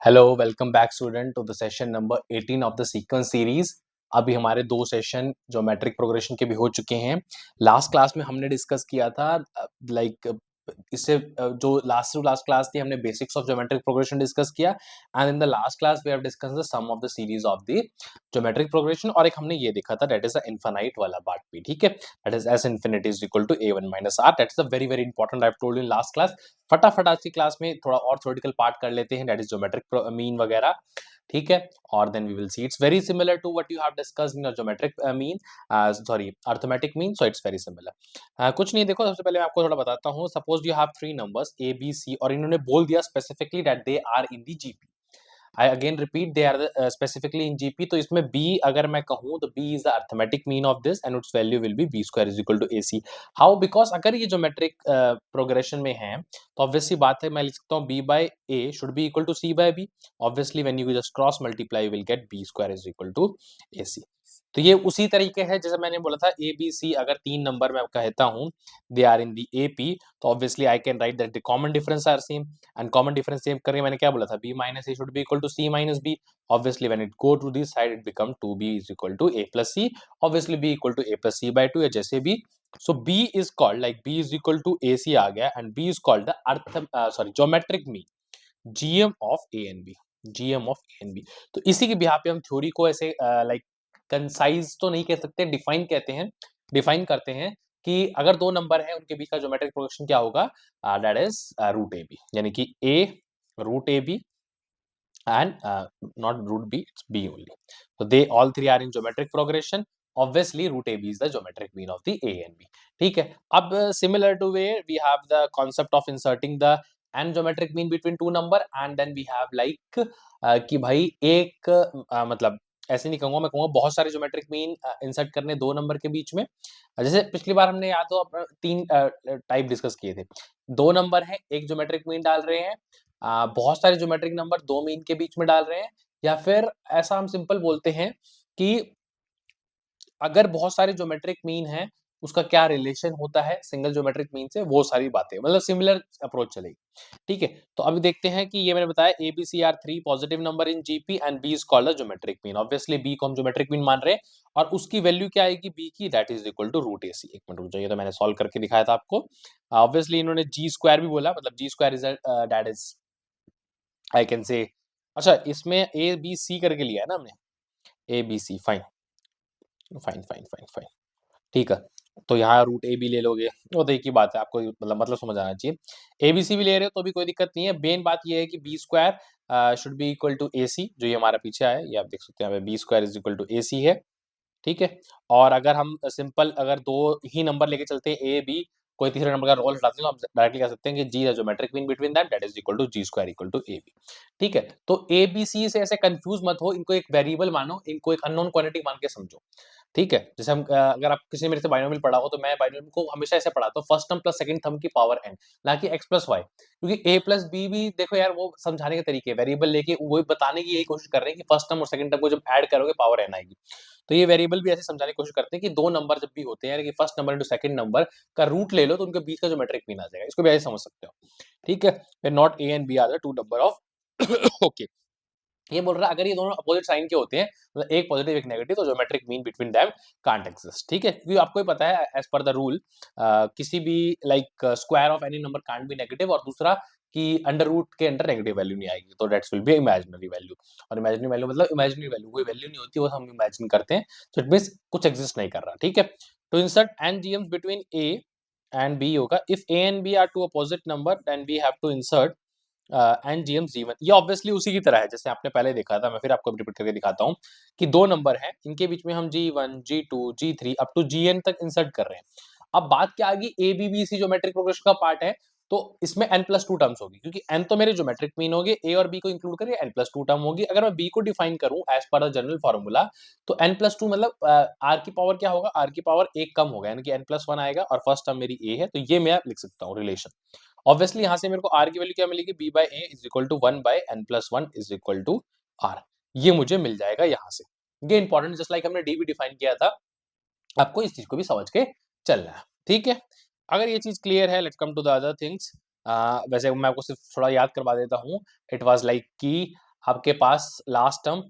Hello welcome back student to the session number 18 of the sequence series. अभी हमारे दो session geometric progression के भी हो चुके हैं। लास्ट क्लास में हमने डिस्कस किया था इससे जो लास्ट टू लास्ट क्लास थी हमने basics of geometric progression discuss किया and in the last class we have discussed the sum of the series of the geometric progression और एक हमने ये देखा था दैट इज द इनफाइनाइट वाला पार्ट भी। ठीक है, that is S infinity is equal to a1 minus r। That is the very very important I have told you in last class. फटाफट आज की क्लास में थोड़ा और थ्योरेटिकल पार्ट कर लेते हैं दैट इज ज्योमेट्रिक मीन वगैरह। ठीक है, और then we will see it's very similar to what you have discussed in your geometric mean sorry arithmetic mean, so it's very similar. कुछ नहीं, देखो सबसे पहले मैं आपको थोड़ा बताता हूँ। Suppose you have three numbers A B C और इन्होंने बोल दिया specifically that they are in the GP. I again repeat they are specifically in GP. तो इसमें b अगर मैं कहूँ तो b is the arithmetic mean of this and its value will be b square is equal to ac। How? Because अगर ये geometric progression में है तो ऑब्वियसली बात है मैं लिख सकता हूँ b by a should be equal to c by b। Obviously when you just cross multiply you will get b square is equal to ac। तो ये उसी तरीके है जैसे मैंने बोला था ए बी सी अगर तीन नंबर में कहता हूँ they are in the AP तो obviously I can write that the common difference are same and common difference same करके मैंने क्या बोला था b minus a should be equal to c minus b। obviously when it go to this side it become 2b is equal to a plus c। obviously b equal to a plus c by 2 या जैसे भी। so b is called like b is equal to ac आ गया and b is called the geometric mean gm of a and b। gm of a and b तो इसी के बिहार पे हम theory को ऐसे लाइक कंसाइज तो नहीं कह सकते, डिफाइन कहते हैं, डिफाइन करते हैं कि अगर दो नंबर है उनके बीच का ज्योमेट्रिक प्रोग्रेशन क्या होगा, that is root A B, यानी कि a root A B and not root b, it's b only. So they all three are in geometric progression. Obviously root ab is the geometric mean of the a and b। ठीक है, अब similar to where we have the concept of inserting the and geometric mean between two number and then we have like कि भाई एक मतलब ऐसे नहीं कहूंगा, मैं कहूंगा बहुत सारे ज्योमेट्रिक मीन इंसर्ट करने दो नंबर के बीच में। जैसे पिछली बार हमने याद हो तीन टाइप डिस्कस किए थे। दो नंबर है, एक ज्योमेट्रिक मीन डाल रहे हैं, बहुत सारे ज्योमेट्रिक नंबर दो मीन के बीच में डाल रहे हैं, या फिर ऐसा हम सिंपल बोलते हैं कि अगर बहुत सारे ज्योमेट्रिक मीन हैं उसका क्या रिलेशन होता है सिंगल ज्योमेट्रिक मीन से, वो सारी बातें मतलब सिमिलर अप्रोच चलेगी। ठीक है, तो अभी देखते हैं कि ये मैंने बताया A B C are three positive number in GP and B is called geometric mean. Obviously B को हम ज्योमेट्रिक मीन मान रहे हैं और उसकी वैल्यू क्या आएगी बी की, that is equal to root A C. एक मिनट रुक जाइए, तो मैंने सॉल्व करके दिखाया था आपको। ऑब्वियसली इन्होंने जी स्क्वायर भी बोला, मतलब G square is that is I can say, अच्छा इसमें ए बी सी करके लिया है ना हमने, A B C, fine fine fine fine fine, ठीक है। तो यहाँ रूट ए बी ले लोगे वो तो एक ही बात है, आपको मतलब समझ आना चाहिए। ए बी सी भी ले रहे हो तो भी कोई दिक्कत नहीं है। मेन बात ये है कि B square should be equal to A C, जो ये हमारा पीछे आया ये आप देख सकते हैं, B square is equal to A C है। ठीक है, और अगर हम सिंपल अगर दो ही नंबर लेके चलते हैं ए बी, कोई तीसरे नंबर का रोल हटाते हैं तो हम डायरेक्टली कह सकते हैं कि G the geometric mean between that is equal to G square equal to A B. ठीक है, तो ए बी सी से ऐसे कंफ्यूज मत हो, इनको एक वेरिएबल मानो, इनको एक अननोन क्वांटिटी मान के समझो। ठीक है, जैसे हम अगर आप किसी ने मेरे से बाइनोमियल पढ़ा हो तो मैं बाइनोमियल को हमेशा ऐसे पढ़ाता हूँ, first term plus second term की पावर n, ना कि x प्लस वाई। क्योंकि a प्लस बी भी देखो यार वो समझाने के तरीके, वेरिएबल लेके वो बताने की यही कोशिश कर रहे हैं कि फर्स्ट टर्म और सेकंड टर्म को जब ऐड करोगे पावर n आएगी। तो ये वेरिएबल भी ऐसे समझाने की कोशिश करते हैं कि दो नंबर जब भी होते हैं कि first number into second number का रूट ले लो तो उनके बीच का ज्योमेट्रिक मीन आ जाएगा, इसको भी ऐसे समझ सकते हो। ठीक है, not A and B are the two number of okay. ये बोल रहा है अगर ये दोनों अपोजिट साइन के होते हैं, मतलब एक पॉजिटिव एक नेगेटिव, तो geometric mean between them can't exist. ठीक है, क्योंकि आपको ही पता है एज पर द रूल किसी भी like square of any number can't be negative, और दूसरा कि अंडर रूट के अंदर नेगेटिव वैल्यू नहीं आएगी, तो that's will be imaginary value. और इमेजिनरी वैल्यू मतलब इमेजिनरी वैल्यू, कोई वैल्यू नहीं होती, वो हम इमेजिन करते हैं, तो इट मींस कुछ एग्जिस्ट नहीं कर रहा। ठीक है, तो insert and GMs between A and B होगा। If A and B are two opposite number then we have to insert and GM G one. ये ऑब्वियसली उसी की तरह है जैसे आपने पहले देखा था, मैं फिर आपको रिपीट करके दिखाता हूँ कि दो नंबर हैं, इनके बीच में हम जी1 जी2 जी3 अप टू जीएन तक इंसर्ट कर रहे हैं। अब बात क्या आ गई, A B B C geometric progression का पार्ट है, तो इसमें n+2 टर्म्स होगी, क्योंकि n तो मेरे ज्योमेट्रिक मीन होगी, ए और बी को इंक्लूड करके n+2 टर्म होगी। अगर मैं बी को डिफाइन करूं as per the general formula, तो n+2 मतलब आर की पावर क्या होगा, आर की पावर एक कम होगा, यानी कि n+1 आएगा, और फर्स्ट टर्म मेरी ए है, तो ये मैं लिख सकता हूँ रिलेशन। ऑब्वियसली यहाँ से मेरे को r की वैल्यू क्या मिलेगी, b by A is equal to 1/n+1 is equal to r, ये मुझे मिल जाएगा यहाँ से। ये इंपॉर्टेंट, जस्ट लाइक हमने d भी डिफाइन किया था, आपको इस चीज को भी समझ के चलना है। ठीक है, अगर ये चीज क्लियर है, let's come to the other things. वैसे मैं आपको सिर्फ थोड़ा याद करवा देता हूँ। इट वाज लाइक कि आपके पास लास्ट टर्म,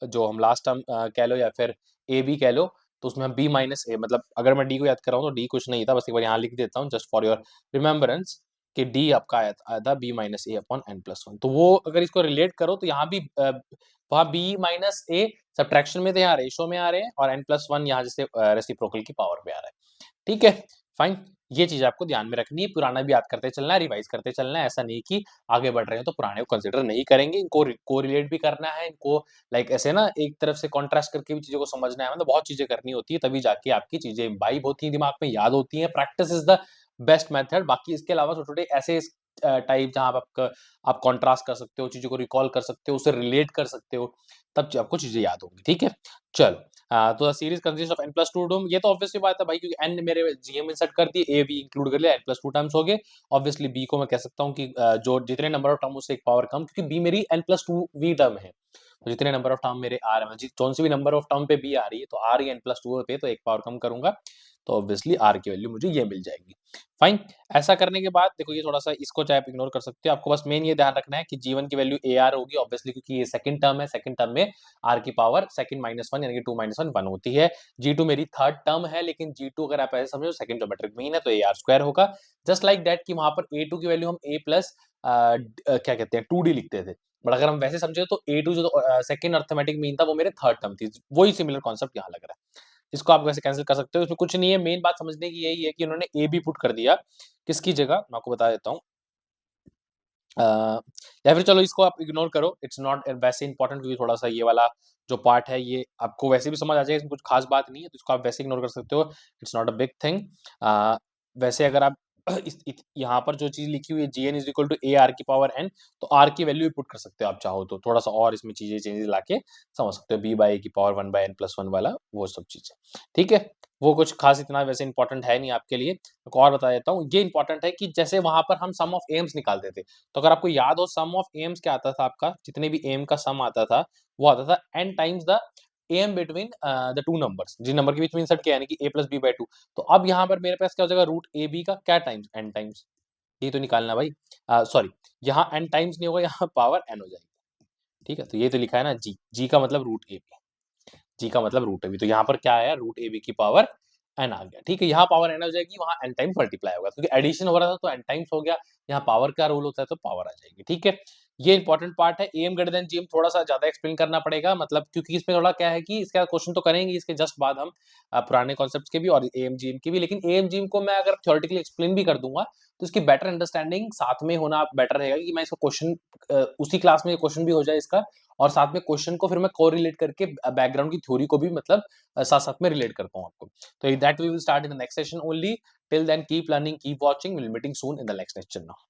जो हम लास्ट टर्म कह लो या फिर ए बी कह लो, तो उसमें हम बी माइनस ए, मतलब अगर मैं डी को याद कर रहा हूँ तो डी कुछ नहीं था, बस एक बार यहाँ लिख देता हूँ जस्ट फॉर योर रिमेम्बरेंस कि डी आपका आया था बी माइनस ए अपॉन एन प्लस वन। तो वो अगर इसको रिलेट करो तो यहाँ भी वहाँ बी माइनस ए सब्ट्रैक्शन में थे, यहाँ रेशो में आ रहे हैं, और एन प्लस वन यहाँ जैसे रेसिप्रोकल की पावर में आ रहा है। ठीक है, फाइन। ये चीज आपको ध्यान में रखनी है, पुराना भी याद करते चलना है, रिवाइज करते चलना है। ऐसा नहीं कि आगे बढ़ रहे हैं तो पुराने को कंसिडर नहीं करेंगे, इनको कोरिलेट भी करना है, इनको लाइक ऐसे ना एक तरफ से कॉन्ट्रास्ट करके भी चीजों को समझना है, मतलब बहुत चीजें करनी होती है, तभी जाके आपकी चीजें इम्बाइब होती हैं, दिमाग में याद होती हैं। Practice is the best method. बाकी इसके अलावा छोटे-छोटे ऐसे टाइप जहाँ आप कॉन्ट्रास्ट कर सकते हो, चीजों को रिकॉल कर सकते हो, उसे रिलेट कर सकते हो, तब आपको चीजें याद होंगी। ठीक है, चलो। तो series consist of n plus to term, ये तो ऑब्वियसली बात है भाई, क्योंकि n मेरे जीएम इंसर्ट कर दिए, a भी इंक्लूड कर लिया, n प्लस टू टर्म्स हो गए। ऑब्वियसली b को मैं कह सकता हूँ कि जो जितने नंबर ऑफ टर्म उससे एक पावर कम, क्योंकि b मेरी n प्लस टू वी टर्म है, तो जितने नंबर ऑफ टर्म मेरे आ रहे हैं, कौन सी भी नंबर ऑफ टर्म पे b आ रही है तो r या n प्लस टू पे तो एक पावर कम करूंगा, तो ऑब्वियसली r की वैल्यू मुझे ये मिल जाएगी। फाइन। ऐसा करने के बाद देखो, ये थोड़ा सा इसको चाहे आप इग्नोर कर सकते हो, आपको बस मेन ये ध्यान रखना है कि g1 की वैल्यू ar होगी ऑब्वियसली, क्योंकि ये सेकंड टर्म है, सेकंड टर्म में r की पावर सेकंड माइनस वन यानी कि 2 माइनस 1 1 होती है। g2 मेरी थर्ड टर्म है, लेकिन g2 अगर आप ऐसे समझो सेकंड ज्योमेट्रिक मीन है तो ar स्क्वायर होगा। जस्ट लाइक दैट कि वहां पर a2 की वैल्यू हम a प्लस क्या कहते हैं 2d लिखते थे, बट अगर हम वैसे समझे तो a2 जो सेकंड अर्थमेटिक मीन था वो मेरे थर्ड टर्म थी। वही सिमिलर कॉन्सेप्ट यहाँ लग रहा है, इसको आप वैसे कैंसिल कर सकते हो, इसमें कुछ नहीं है। मेन बात समझने की यही है कि उन्होंने ए बी पुट कर दिया, किसकी जगह मैं आपको बता देता हूँ। या फिर चलो इसको आप इग्नोर करो, इट्स नॉट वैसे इंपॉर्टेंट, क्योंकि थोड़ा सा ये वाला जो पार्ट है ये आपको वैसे भी समझ आ जाएगा, इसमें कुछ खास बात नहीं है, तो इसको आप वैसे इग्नोर कर सकते हो, it's not a big thing. वैसे अगर आप यहाँ पर जो चीज लिखी हुई है G N is equal to A R की पावर एन, तो आर की वैल्यू भी पुट कर सकते हो आप चाहो तो, थोड़ा सा और इसमें चीजें चेंजेस लाके समझ सकते हो, बी बाई ए की power one by N plus one वाला वो सब चीजें। ठीक है, वो कुछ खास इतना वैसे इंपॉर्टेंट है नहीं आपके लिए। एक और बता देता हूँ, ये इंपॉर्टेंट है कि जैसे वहां पर हम सम ऑफ एम्स निकालते थे, तो अगर आपको याद हो सम ऑफ एम्स क्या आता था, आपका जितने भी एम का सम आता था वो आता था N times the M between the two numbers, जिन नंबर के बीच में इंसर्ट किया, यानी कि a plus B by two. तो अब यहाँ पर मेरे पास क्या हो जाएगा, रूट ए बी का क्या टाइम्स एन टाइम्स, ये तो निकालना भाई, सॉरी यहाँ एन टाइम्स नहीं होगा, यहाँ पावर एन हो जाएगी। ठीक है, तो ये तो लिखा है ना जी, जी का मतलब रूट ए बी, जी का मतलब रूट ए बी, तो यहाँ पर क्या आया, रूट ए बी की पावर एन आ गया। ठीक है, यहाँ पावर एन हो जाएगी, वहां एन टाइम्स मल्टीप्लाई होगा, क्योंकि एडिशन हो रहा था तो एन टाइम्स हो गया, यहाँ पावर का रूल होता है तो पावर आ जाएगी। ठीक है, ये इंपॉर्टेंट पार्ट है। एम ग्रेटर देन जीएम थोड़ा सा ज्यादा एक्सप्लेन करना पड़ेगा, मतलब क्योंकि इसमें थोड़ा क्या है कि इसका क्वेश्चन तो करेंगे इसके जस्ट बाद हम पुराने कॉन्सेप्ट्स के भी और एम जीएम के भी, लेकिन एम जीएम को मैं अगर थ्योरेटिकली एक्सप्लेन भी कर दूंगा तो इसकी बेटर अंडरस्टैंडिंग साथ में होना बेटर रहेगा, कि मैं इसको क्वेश्चन उसी क्लास में क्वेश्चन भी हो जाए इसका, और साथ में क्वेश्चन को फिर मैं कोरिलेट करके बैकग्राउंड की थ्योरी को भी मतलब साथ साथ में रिलेट कर पाऊँ आपको। तो that we will start in the next session only. Till then keep learning, keep watching, will meeting soon in the next lecture now.